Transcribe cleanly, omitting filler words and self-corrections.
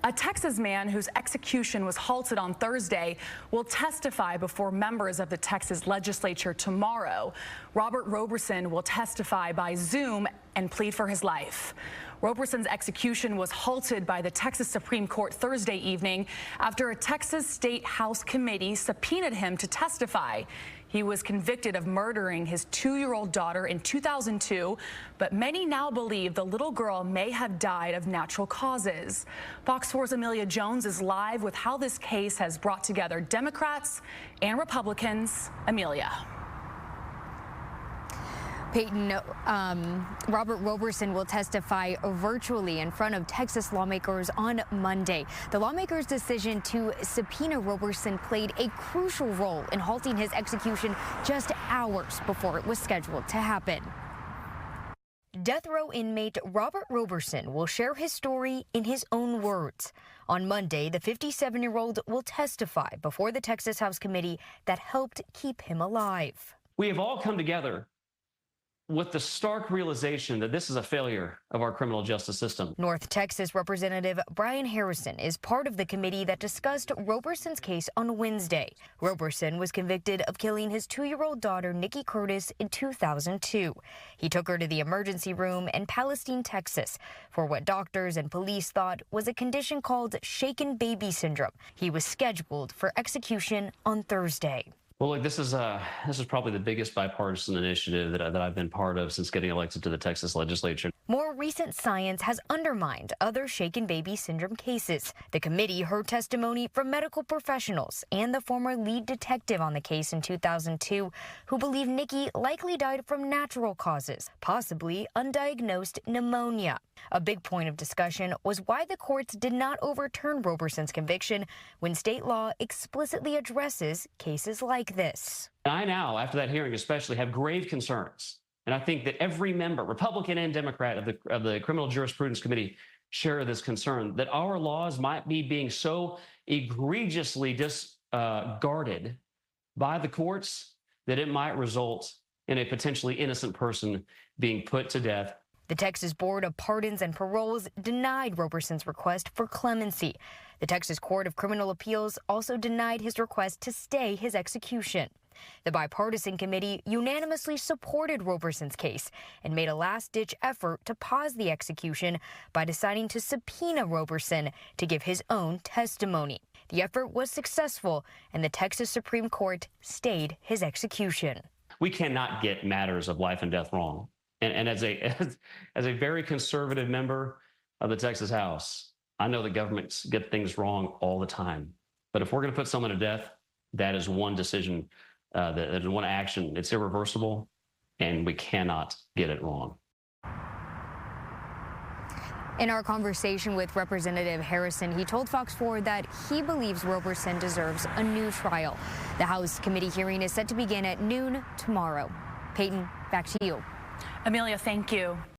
A Texas man whose execution was halted on Thursday will testify before members of the Texas legislature tomorrow. Robert Roberson will testify by Zoom and plead for his life. Roberson's execution was halted by the Texas Supreme Court Thursday evening after a Texas State House committee subpoenaed him to testify. He was convicted of murdering his 2-year-old daughter in 2002, but many now believe the little girl may have died of natural causes. Fox 4's Amelia Jones is live with how this case has brought together Democrats and Republicans. Amelia. Peyton, Robert Roberson will testify virtually in front of Texas lawmakers on Monday. The lawmakers' decision to subpoena Roberson played a crucial role in halting his execution just hours before it was scheduled to happen. Death row inmate Robert Roberson will share his story in his own words. On Monday, the 57-year-old will testify before the Texas House committee that helped keep him alive. We have all come together with the stark realization that this is a failure of our criminal justice system. North Texas Representative Brian Harrison is part of the committee that discussed Roberson's case on Wednesday. Roberson was convicted of killing his 2-year-old daughter, Nikki Curtis, in 2002. He took her to the emergency room in Palestine, Texas, for what doctors and police thought was a condition called shaken baby syndrome. He was scheduled for execution on Thursday. Well, look, this is probably the biggest bipartisan initiative that I've been part of since getting elected to the Texas legislature. More recent science has undermined other shaken baby syndrome cases. The committee heard testimony from medical professionals and the former lead detective on the case in 2002, who believe Nikki likely died from natural causes, possibly undiagnosed pneumonia. A big point of discussion was why the courts did not overturn Roberson's conviction when state law explicitly addresses cases like this. I now, after that hearing especially, have grave concerns. And I think that every member, Republican and Democrat, of the Criminal Jurisprudence Committee share this concern that our laws might be being so egregiously disregarded by the courts that it might result in a potentially innocent person being put to death. The Texas Board of Pardons and Paroles denied Roberson's request for clemency. The Texas Court of Criminal Appeals also denied his request to stay his execution. The bipartisan committee unanimously supported Roberson's case and made a last-ditch effort to pause the execution by deciding to subpoena Roberson to give his own testimony. The effort was successful, and the Texas Supreme Court stayed his execution. We cannot get matters of life and death wrong. And as a very conservative member of the Texas House, I know that governments get things wrong all the time. But if we're going to put someone to death, that is one decision, that is one action. It's irreversible, and we cannot get it wrong. In our conversation with Representative Harrison, he told Fox 4 that he believes Roberson deserves a new trial. The House committee hearing is set to begin at noon tomorrow. Peyton, back to you. Amelia, thank you.